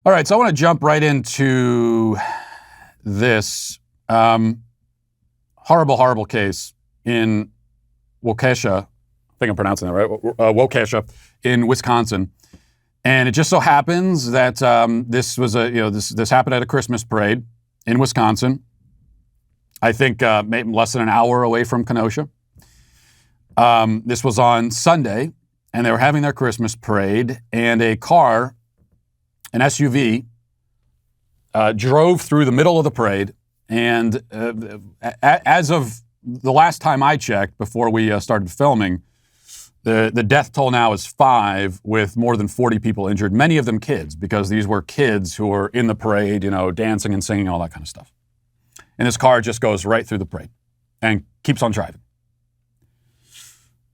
All right, so I want to jump right into this horrible case in Waukesha. I think I'm pronouncing that right. Waukesha in Wisconsin, and it just so happens that this was this happened at a Christmas parade in Wisconsin. I think maybe less than an hour away from Kenosha. This was on Sunday, and they were having their Christmas parade, and a car, an SUV, drove through the middle of the parade. And as of the last time I checked, before we started filming, the death toll now is 5, with more than 40 people injured, many of them kids, because these were kids who were in the parade, dancing and singing, all that kind of stuff. And this car just goes right through the parade and keeps on driving.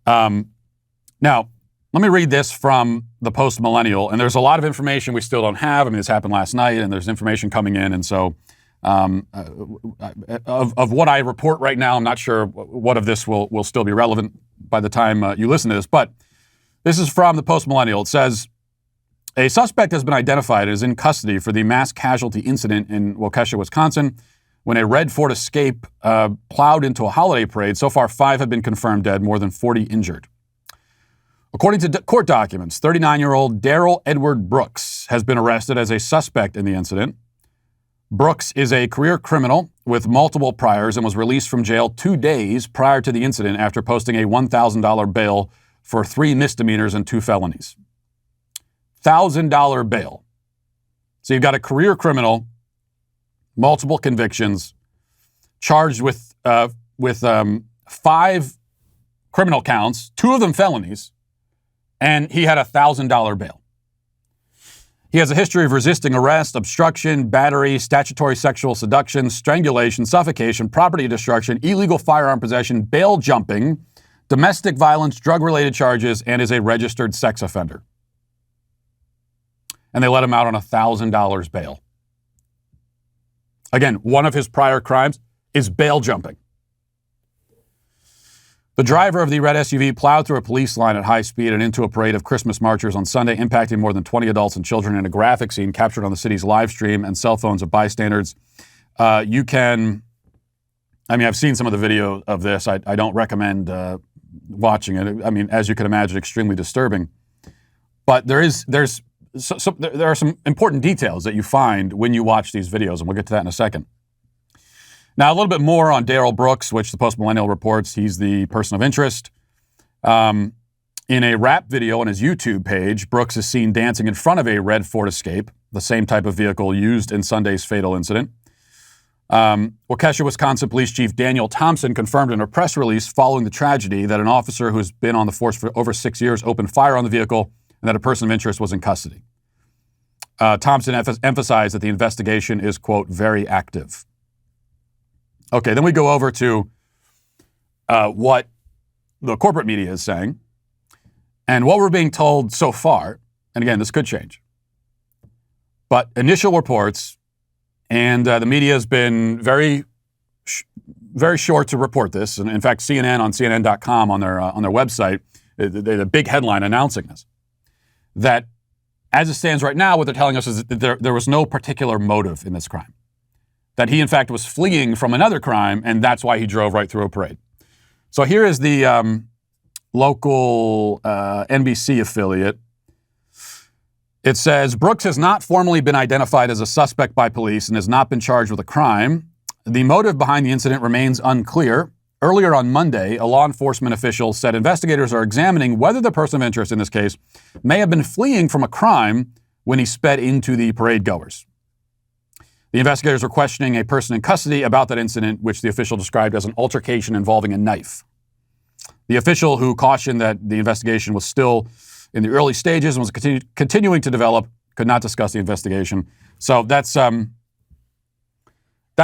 Now, let me read this from the Post Millennial, and there's a lot of information we still don't have. I mean, this happened last night, and there's information coming in, and so of what I report right now, I'm not sure what of this will still be relevant by the time you listen to this, but this is from the Post Millennial. It says, a suspect has been identified and is in custody for the mass casualty incident in Waukesha, Wisconsin, when a red Ford Escape plowed into a holiday parade. So far, 5 have been confirmed dead, more than 40 injured. According to court documents, 39-year-old Daryl Edward Brooks has been arrested as a suspect in the incident. Brooks is a career criminal with multiple priors and was released from jail 2 days prior to the incident after posting a $1,000 bail for 3 misdemeanors and 2 felonies. $1,000 bail. So you've got a career criminal, multiple convictions, charged with 5 criminal counts, 2 of them felonies, and he had a $1,000 bail. He has a history of resisting arrest, obstruction, battery, statutory sexual seduction, strangulation, suffocation, property destruction, illegal firearm possession, bail jumping, domestic violence, drug-related charges, and is a registered sex offender. And they let him out on a $1,000 bail. Again, one of his prior crimes is bail jumping. The driver of the red SUV plowed through a police line at high speed and into a parade of Christmas marchers on Sunday, impacting more than 20 adults and children in a graphic scene captured on the city's live stream and cell phones of bystanders. I've seen some of the video of this. I don't recommend watching it. I mean, as you can imagine, extremely disturbing. But there are some important details that you find when you watch these videos, and we'll get to that in a second. Now, a little bit more on Daryl Brooks, which the Post Millennial reports he's the person of interest. In a rap video on his YouTube page, Brooks is seen dancing in front of a red Ford Escape, the same type of vehicle used in Sunday's fatal incident. Waukesha, Wisconsin Police Chief Daniel Thompson confirmed in a press release following the tragedy that an officer who's been on the force for over 6 years opened fire on the vehicle and that a person of interest was in custody. Thompson emphasized that the investigation is, quote, very active. Okay, then we go over to what the corporate media is saying and what we're being told so far. And again, this could change. But initial reports, and the media has been very short to report this. And in fact, CNN on CNN.com on their website, they had a big headline announcing this. That as it stands right now, what they're telling us is that there was no particular motive in this crime. That he, in fact, was fleeing from another crime, and that's why he drove right through a parade. So here is the local NBC affiliate. It says, Brooks has not formally been identified as a suspect by police and has not been charged with a crime. The motive behind the incident remains unclear. Earlier on Monday, a law enforcement official said investigators are examining whether the person of interest in this case may have been fleeing from a crime when he sped into the parade goers. The investigators were questioning a person in custody about that incident, which the official described as an altercation involving a knife. The official, who cautioned that the investigation was still in the early stages and was continuing to develop, could not discuss the investigation. So that's what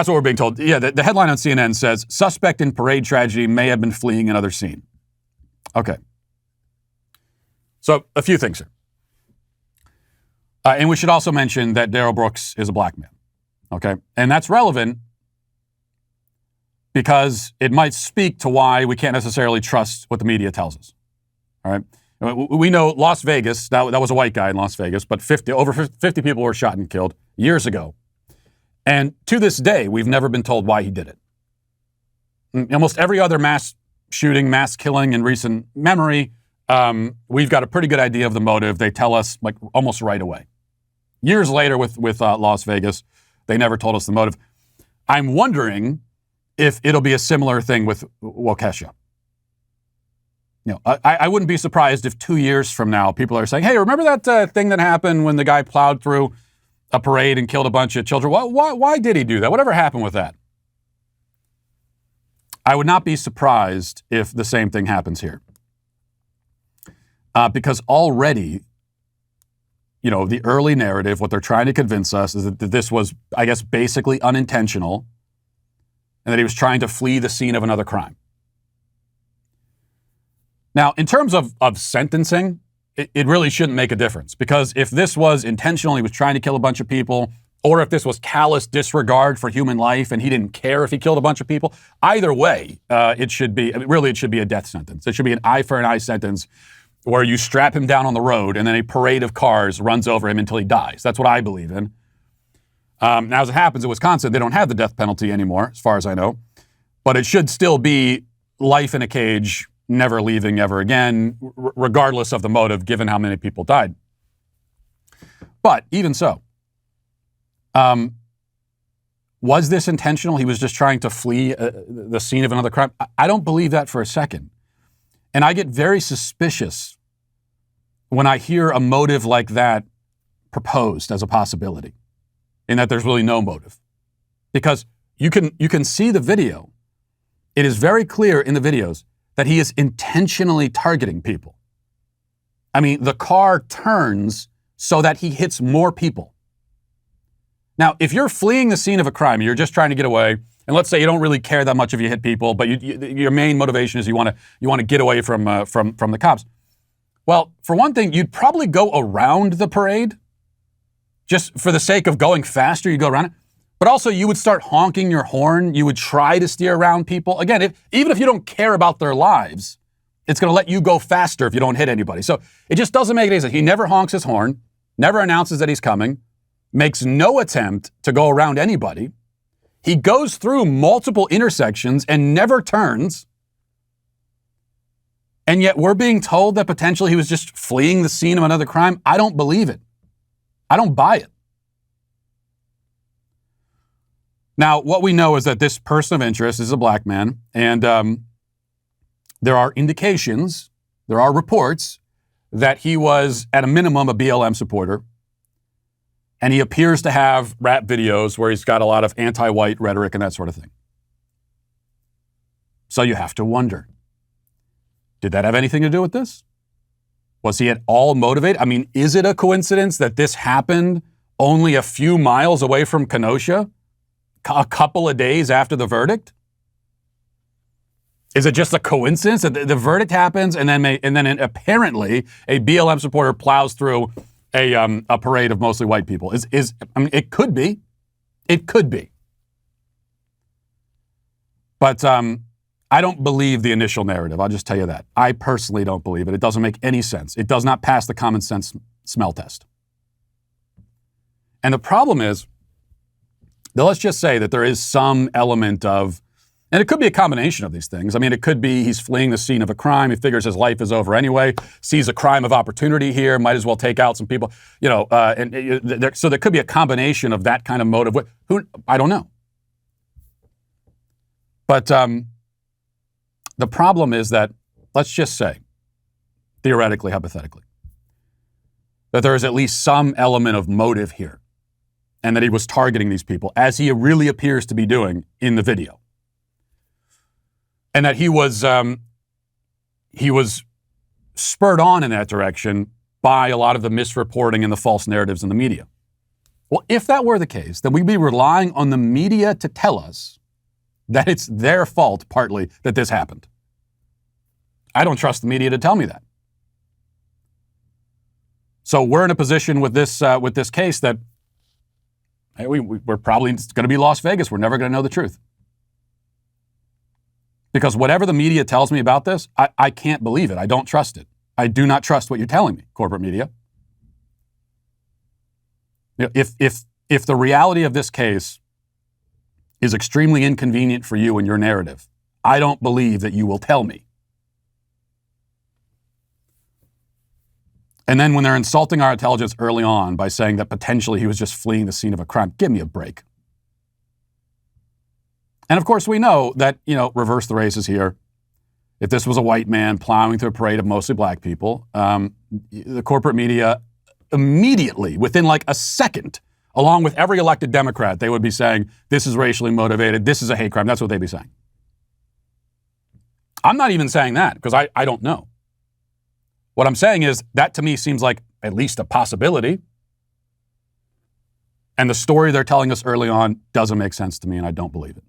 we're being told. Yeah, the headline on CNN says, suspect in parade tragedy may have been fleeing another scene. Okay. So a few things here. And we should also mention that Daryl Brooks is a black man. Okay, and that's relevant because it might speak to why we can't necessarily trust what the media tells us. All right, We know Las Vegas, that was a white guy in Las Vegas, but over 50 people were shot and killed years ago. And to this day, we've never been told why he did it. Almost every other mass shooting, mass killing in recent memory, we've got a pretty good idea of the motive. They tell us like almost right away. Years later with Las Vegas, they never told us the motive. I'm wondering if it'll be a similar thing with Waukesha. I wouldn't be surprised if 2 years from now, people are saying, hey, remember that thing that happened when the guy plowed through a parade and killed a bunch of children? Why did he do that? Whatever happened with that? I would not be surprised if the same thing happens here. Because already, the early narrative, what they're trying to convince us is that this was, I guess, basically unintentional and that he was trying to flee the scene of another crime. Now, in terms of sentencing, it really shouldn't make a difference because if this was intentional, he was trying to kill a bunch of people, or if this was callous disregard for human life and he didn't care if he killed a bunch of people, either way, it should be a death sentence. It should be an eye for an eye sentence where you strap him down on the road and then a parade of cars runs over him until he dies. That's what I believe in. Now, as it happens in Wisconsin, they don't have the death penalty anymore, as far as I know, but it should still be life in a cage, never leaving ever again, regardless of the motive, given how many people died. But even so, was this intentional? He was just trying to flee the scene of another crime? I don't believe that for a second. And I get very suspicious when I hear a motive like that proposed as a possibility, in that there's really no motive. Because you can see the video. It is very clear in the videos that he is intentionally targeting people. I mean, the car turns so that he hits more people. Now, if you're fleeing the scene of a crime, you're just trying to get away, and let's say you don't really care that much if you hit people, but your main motivation is you want to get away from the cops. Well, for one thing, you'd probably go around the parade, just for the sake of going faster. You go around it. But also, you would start honking your horn. You would try to steer around people. Again, even if you don't care about their lives, it's going to let you go faster if you don't hit anybody. So it just doesn't make any sense. He never honks his horn, never announces that he's coming, makes no attempt to go around anybody. He goes through multiple intersections and never turns. And yet we're being told that potentially he was just fleeing the scene of another crime. I don't believe it. I don't buy it. Now, what we know is that this person of interest is a black man, and there are indications, there are reports that he was, at a minimum, a BLM supporter, and he appears to have rap videos where he's got a lot of anti-white rhetoric and that sort of thing. So you have to wonder, did that have anything to do with this? Was he at all motivated? I mean, is it a coincidence that this happened only a few miles away from Kenosha? A couple of days after the verdict? Is it just a coincidence that the verdict happens and then apparently a BLM supporter plows through a parade of mostly white people? It could be. It could be. But I don't believe the initial narrative. I'll just tell you that. I personally don't believe it. It doesn't make any sense. It does not pass the common sense smell test. And the problem is, now, let's just say that there is some element of, and it could be a combination of these things. I mean, it could be he's fleeing the scene of a crime. He figures his life is over anyway, sees a crime of opportunity here, might as well take out some people, so there could be a combination of that kind of motive. I don't know. But the problem is that, let's just say, theoretically, hypothetically, that there is at least some element of motive here, and that he was targeting these people, as he really appears to be doing in the video. And that he was spurred on in that direction by a lot of the misreporting and the false narratives in the media. Well, if that were the case, then we'd be relying on the media to tell us that it's their fault, partly, that this happened. I don't trust the media to tell me that. So we're in a position with this case that we're probably going to be Las Vegas. We're never going to know the truth. Because whatever the media tells me about this, I can't believe it. I don't trust it. I do not trust what you're telling me, corporate media. You know, if the reality of this case is extremely inconvenient for you and your narrative, I don't believe that you will tell me. And then when they're insulting our intelligence early on by saying that potentially he was just fleeing the scene of a crime, give me a break. And of course, we know that, reverse the races here. If this was a white man plowing through a parade of mostly black people, the corporate media immediately, within like a second, along with every elected Democrat, they would be saying, this is racially motivated, this is a hate crime. That's what they'd be saying. I'm not even saying that because I don't know. What I'm saying is that to me seems like at least a possibility. And the story they're telling us early on doesn't make sense to me, and I don't believe it.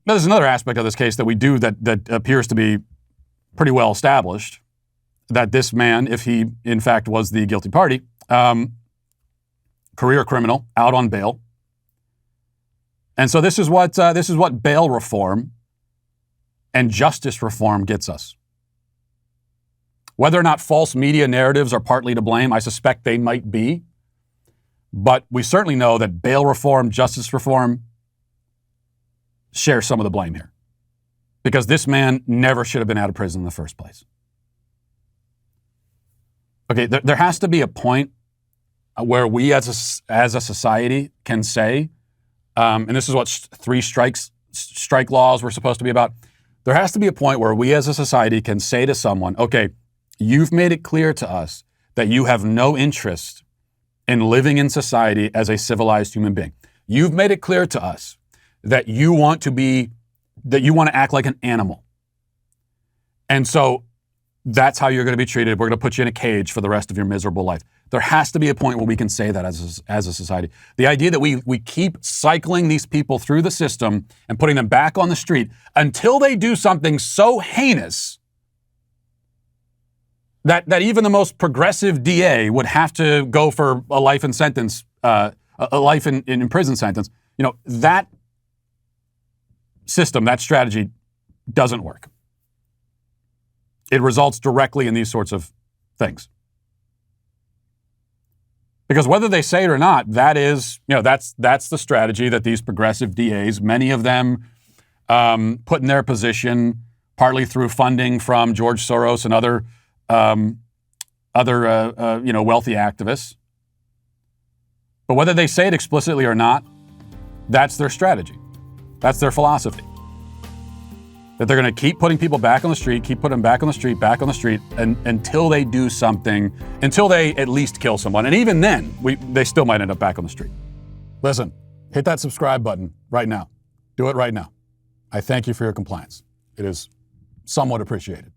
There's another aspect of this case that we do that appears to be pretty well established, that this man, if he in fact was the guilty party, career criminal, out on bail. And so this is what bail reform and justice reform gets us. Whether or not false media narratives are partly to blame, I suspect they might be. But we certainly know that bail reform, justice reform, share some of the blame here. Because this man never should have been out of prison in the first place. Okay, there has to be a point where we as a society can say, and this is what strike laws were supposed to be about. There has to be a point where we as a society can say to someone, okay, you've made it clear to us that you have no interest in living in society as a civilized human being. You've made it clear to us that you want to act like an animal. And so that's how you're going to be treated. We're going to put you in a cage for the rest of your miserable life. There has to be a point where we can say that as a society. The idea that we keep cycling these people through the system and putting them back on the street until they do something so heinous that even the most progressive DA would have to go for a life in sentence, a life in prison sentence. That system, that strategy doesn't work. It results directly in these sorts of things. Because whether they say it or not, that's the strategy that these progressive DAs, many of them put in their position, partly through funding from George Soros and other wealthy activists. But whether they say it explicitly or not, that's their strategy. That's their philosophy. That they're going to keep putting people back on the street, and until they do something, until they at least kill someone. And even then, they still might end up back on the street. Listen, hit that subscribe button right now. Do it right now. I thank you for your compliance. It is somewhat appreciated.